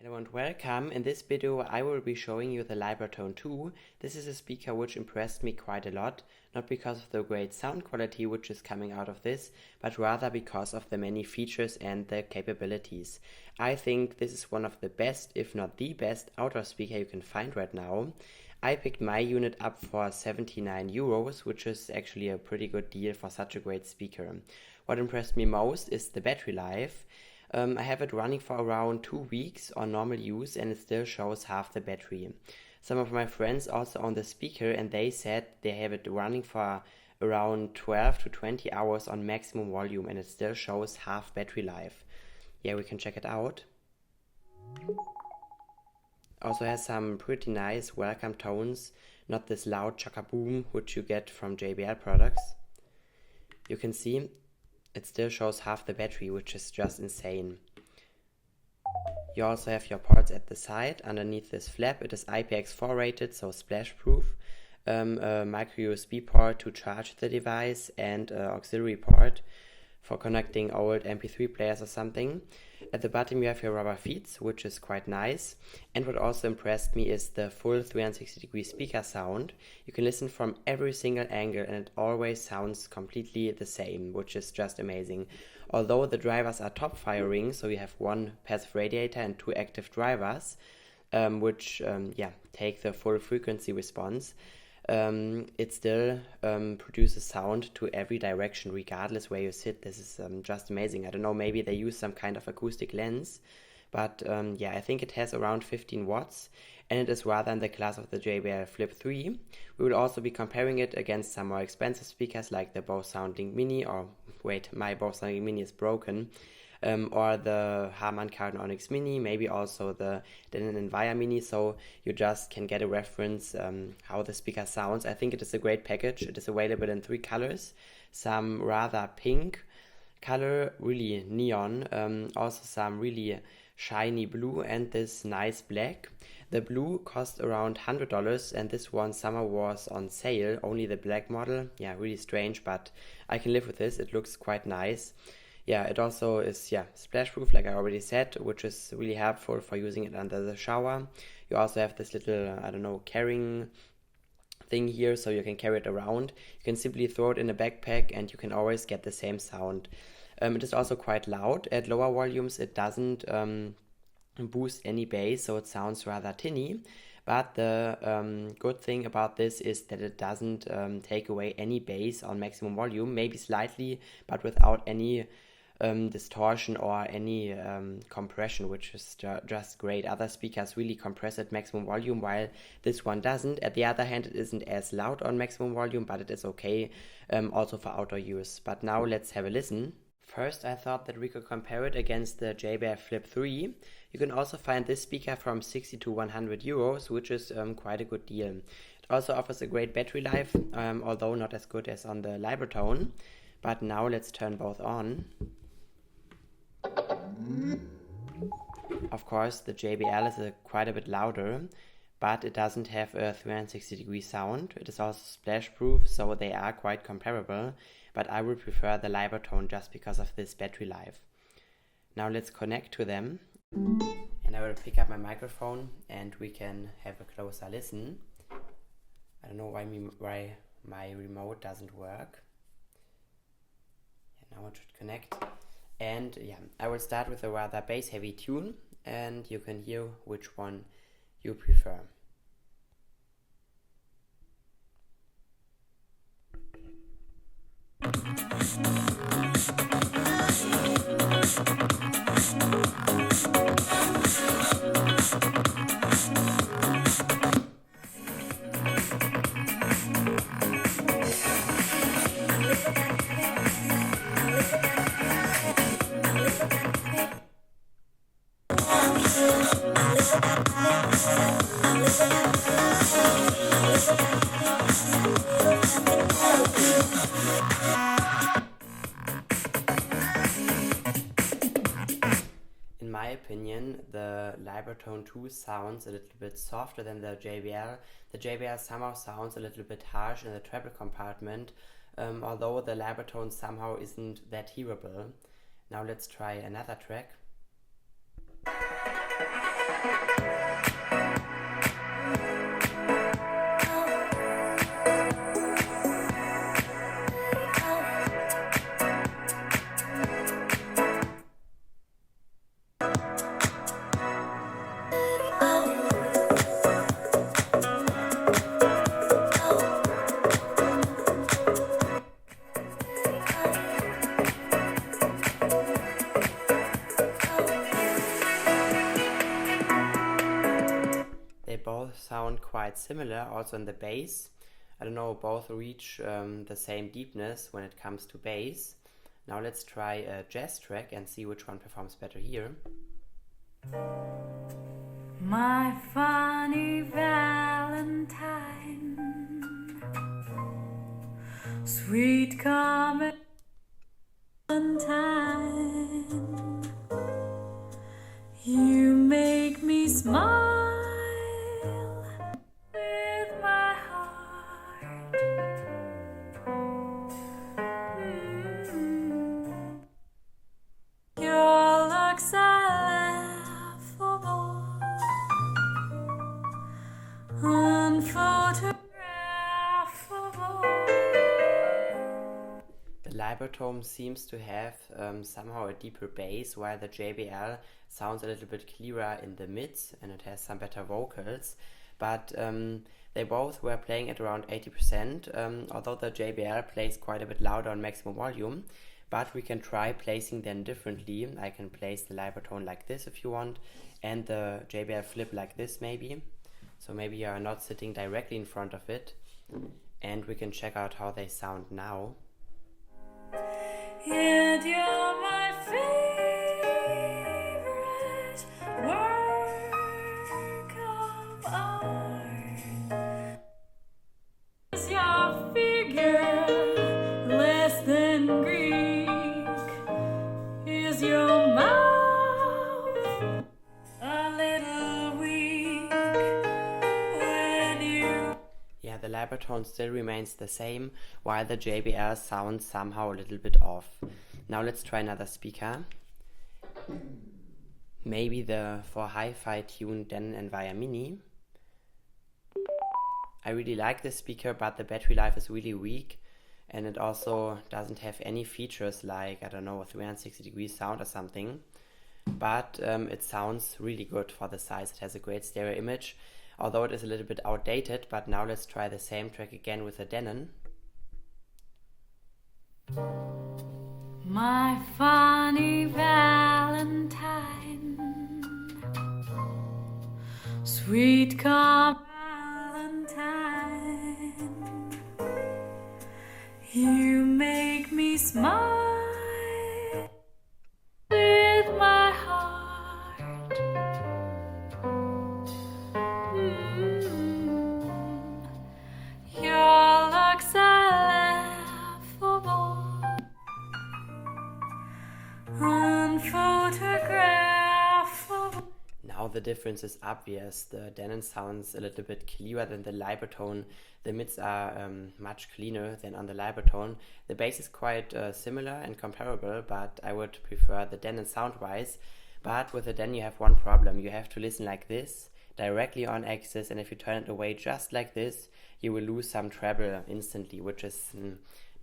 Hello and welcome. In this video I will be showing you the Libratone Too. This is a speaker which impressed me quite a lot, not because of the great sound quality which is coming out of this, but rather because of the many features and the capabilities. I think this is one of the best, if not the best, outdoor speaker you can find right now. I picked my unit up for 79 euros, which is actually a pretty good deal for such a great speaker. What impressed me most is the battery life. I have it running for around 2 weeks on normal use and it still shows half the battery. Some of my friends also own the speaker and they said they have it running for around 12 to 20 hours on maximum volume and it still shows half battery life. Yeah, we can check it out. Also has some pretty nice welcome tones, not this loud chaka-boom which you get from JBL products. You can see it still shows half the battery, which is just insane. You also have your ports at the side. Underneath this flap, it is IPX4 rated, so splash proof. A micro USB port to charge the device and an auxiliary port for connecting old MP3 players or something. At the bottom you have your rubber feet, which is quite nice. And what also impressed me is the full 360-degree speaker sound. You can listen from every single angle and it always sounds completely the same, which is just amazing. Although the drivers are top firing, so you have one passive radiator and two active drivers, which take the full frequency response. It still produces sound to every direction regardless where you sit. This is just amazing. I don't know, maybe they use some kind of acoustic lens, but I think it has around 15 watts and it is rather in the class of the JBL Flip 3. We will also be comparing it against some more expensive speakers like the Bose SoundLink Mini, or wait, my Bose SoundLink Mini is broken, or the Harman Kardon Onyx Mini, maybe also the Denon Envia Mini, so you just can get a reference how the speaker sounds. I think it is a great package. It is available in 3 colors, some rather pink color, really neon, also some really shiny blue and this nice black. The blue cost around $100 and this one summer was on sale, only the black model. Yeah, really strange, but I can live with this. It looks quite nice. Yeah, it also is splash proof, like I already said, which is really helpful for using it under the shower. You also have this little, carrying thing here, so you can carry it around. You can simply throw it in a backpack and you can always get the same sound. It is also quite loud. At lower volumes it doesn't boost any bass, so it sounds rather tinny. But the good thing about this is that it doesn't take away any bass on maximum volume, maybe slightly, but without any distortion or any compression, which is just great. Other speakers really compress at maximum volume, while this one doesn't. At the other hand, it isn't as loud on maximum volume, but it is okay also for outdoor use. But now let's have a listen. First, I thought that we could compare it against the JBL Flip 3. You can also find this speaker from 60 to 100 euros, which is quite a good deal. It also offers a great battery life, although not as good as on the Libratone. But now let's turn both on. Of course, the JBL is quite a bit louder, but it doesn't have a 360-degree sound. It is also splash proof, so they are quite comparable, but I would prefer the Libratone just because of this battery life. Now let's connect to them, and I will pick up my microphone and we can have a closer listen. I don't know why my remote doesn't work. Now it should connect. And I will start with a rather bass heavy tune and you can hear which one you prefer. In my opinion, the Libratone Too sounds a little bit softer than the JBL. The JBL somehow sounds a little bit harsh in the treble compartment, although the Libratone somehow isn't that hearable. Now let's try another track. They both sound quite similar, also in the bass. I don't know, both reach the same deepness when it comes to bass. Now let's try a jazz track and see which one performs better here. My funny Valentine, sweet common Valentine, you make me smile with my heart. Your looks are laughable, unphotographable. The Libratone seems to have somehow a deeper bass, while the JBL sounds a little bit clearer in the mids and it has some better vocals. But they both were playing at around 80%, although the JBL plays quite a bit louder on maximum volume. But we can try placing them differently. I can place the Libratone like this if you want, and the JBL flip like this maybe. So maybe you are not sitting directly in front of it. And we can check out how they sound now. And you're my favorite work of art. Is your figure less than Greek? Is your mouth a little weak when you... Yeah, the Libratone still remains the same, while the JBL sounds somehow a little bit off. Now let's try another speaker. Maybe the for hi-fi tuned Denon Envia Mini. I really like this speaker, but the battery life is really weak, and it also doesn't have any features like, I don't know, a 360-degree sound or something. But it sounds really good for the size. It has a great stereo image, although it is a little bit outdated. But now let's try the same track again with a Denon. My funny Valentine, sweet come Valentine, you make me smile with my heart. Your looks are laughable, unphotographable. Now the difference is obvious. The Denon sounds a little bit clearer than the Libratone. The mids are much cleaner than on the Libratone. The bass is quite similar and comparable, but I would prefer the Denon sound-wise. But with the Denon you have one problem. You have to listen like this, directly on axis, and if you turn it away just like this, you will lose some treble instantly, which is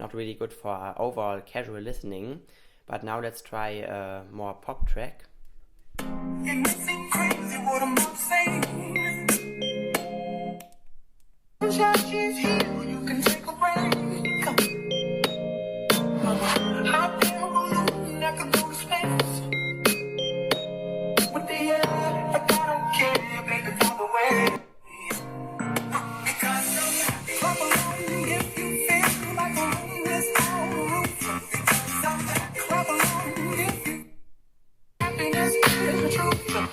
not really good for overall casual listening. But now let's try a more pop track. It may seem crazy what I'm about to say. Sunshine is here, you can take a break. Hop in a balloon, I could go to space. With the air, like I don't care, baby, by the way. Because clap along if you feel like the room is on the roof. Because clap along if you happiness is the truth. Because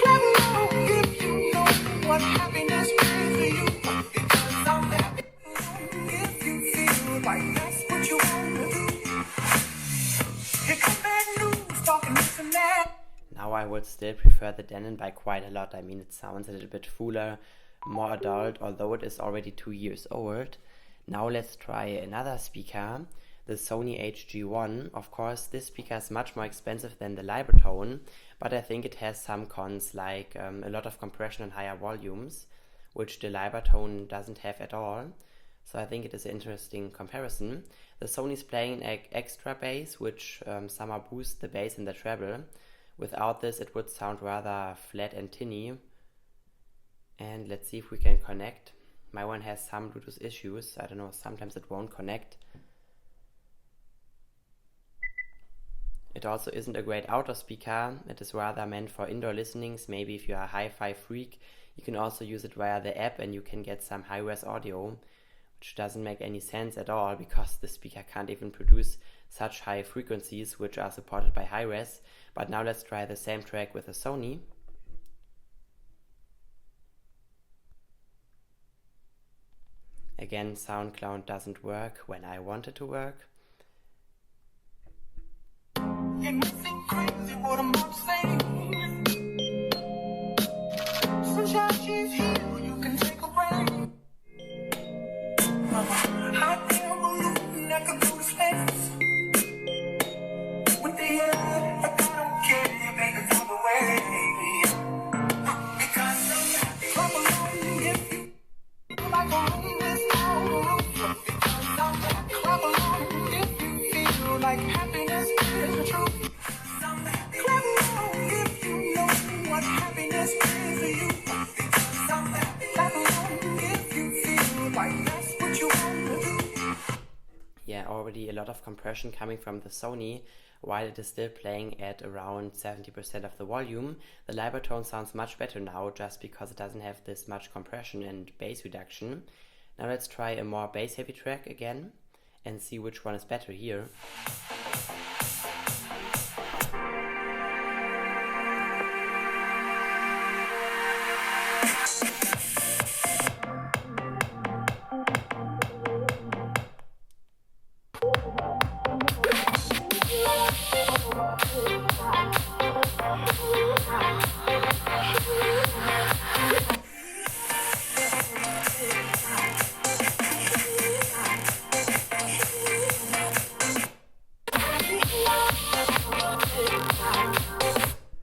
clap along if you know what happiness is to you. Because if you feel like that's what you want to do. Here come bad news, talking this and that. Now I would still prefer the Denon by quite a lot. I mean, it sounds a little bit fuller, more adult, although it is already 2 years old. Now let's try another speaker. the Sony HG1. Of course, this speaker is much more expensive than the Libratone, but I think it has some cons, like a lot of compression and higher volumes, which the Libratone doesn't have at all. So I think it is an interesting comparison. The Sony's playing an extra bass, which somehow boosts the bass in the treble. Without this, it would sound rather flat and tinny. And let's see if we can connect. My one has some Bluetooth issues. I don't know, sometimes it won't connect. It also isn't a great outdoor speaker. It is rather meant for indoor listenings. Maybe if you are a hi-fi freak, you can also use it via the app and you can get some high-res audio, which doesn't make any sense at all because the speaker can't even produce such high frequencies which are supported by high-res. But now let's try the same track with a Sony. Again, SoundCloud doesn't work when I want it to work. You nothing crazy, what I'm about to say. Sunshine, she's here, you can take a break. Hot air balloon that could go to space. With the air, like I don't care, baby, fly away. Because I'm clap along if you feel like a room without a roof. Because I'm clap along if you feel like happiness is the truth. Clap along if you know what happiness is to you. Clap along if you feel like that's what you want to do. Yeah, already a lot of compression coming from the Sony, while it is still playing at around 70% of the volume. The Libratone sounds much better now, just because it doesn't have this much compression and bass reduction. Now let's try a more bass heavy track again, and see which one is better here.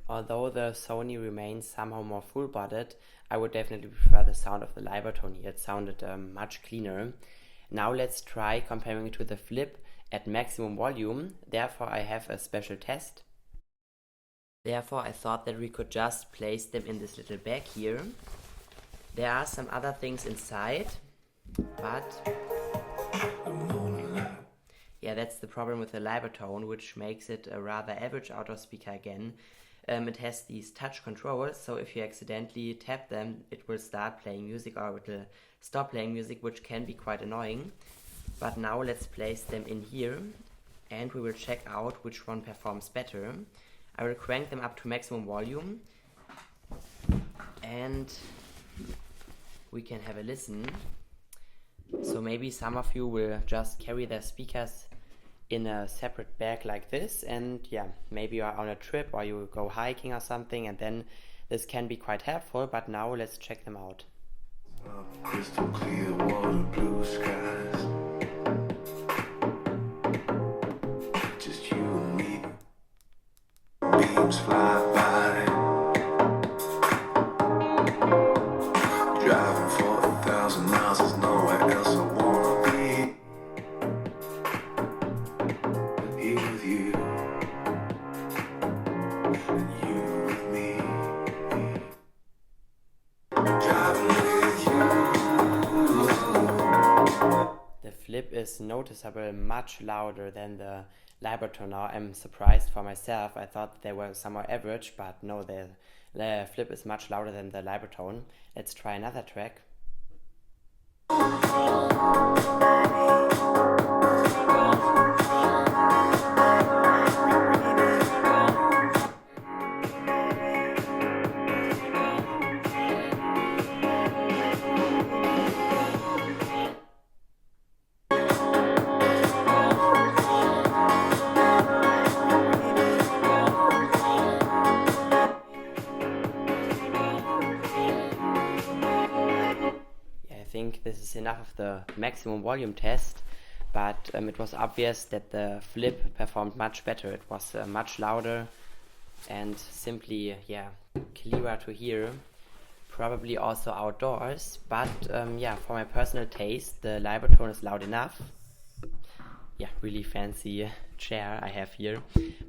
Although the Sony remains somehow more full-bodied, I would definitely prefer the sound of the Libratone here. It sounded much cleaner. Now let's try comparing it to the Flip at maximum volume. Therefore I have a special test. Therefore I thought that we could just place them in this little bag here. There are some other things inside, but yeah, that's the problem with the Libratone, which makes it a rather average outdoor speaker again. It has these touch controls, so if you accidentally tap them, it will start playing music or it will stop playing music, which can be quite annoying. But now let's place them in here and we will check out which one performs better. I will crank them up to maximum volume and we can have a listen. So maybe some of you will just carry their speakers in a separate bag like this, and yeah, maybe you are on a trip or you go hiking or something, and then this can be quite helpful. But now let's check them out. Crystal clear water, blue skies. Just you and me. Beams fly by. Driving 40,000 miles, there's nowhere else I wanna be. Here with you, and you with me. Driving with you. The Flip is noticeably much louder than the Libratone now. I'm surprised for myself. I thought they were somewhere average, but no, the Flip is much louder than the Libratone. Let's try another track. I think this is enough of the maximum volume test. but it was obvious that the flip performed much better. It was much louder and simply, yeah, clearer to hear. Probably also outdoors, but yeah, for my personal taste, the Libratone is loud enough. Yeah, really fancy chair I have here.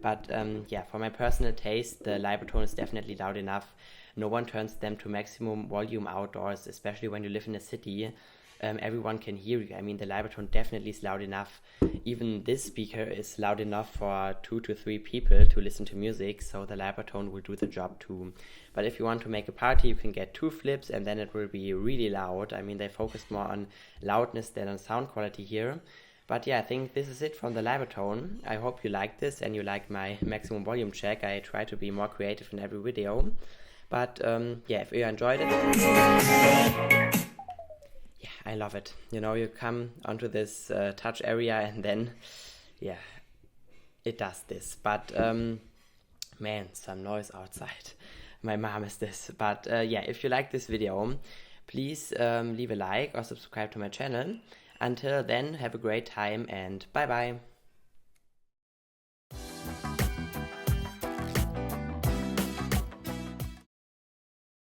But yeah, for my personal taste, the Libratone is definitely loud enough. No one turns them to maximum volume outdoors, especially when you live in a city. Everyone can hear you. I mean, the Libratone definitely is loud enough. Even this speaker is loud enough for 2 to 3 people to listen to music, so the Libratone will do the job too. But if you want to make a party, you can get 2 flips and then it will be really loud. I mean, they focused more on loudness than on sound quality here. But yeah, I think this is it from the Libratone. I hope you like this and you like my maximum volume check. I try to be more creative in every video. But yeah, if you enjoyed it, yeah, I love it. You know, you come onto this touch area and then, yeah, it does this. But man, some noise outside. My mom is this. But yeah, if you like this video, please leave a like or subscribe to my channel. Until then, have a great time and bye bye.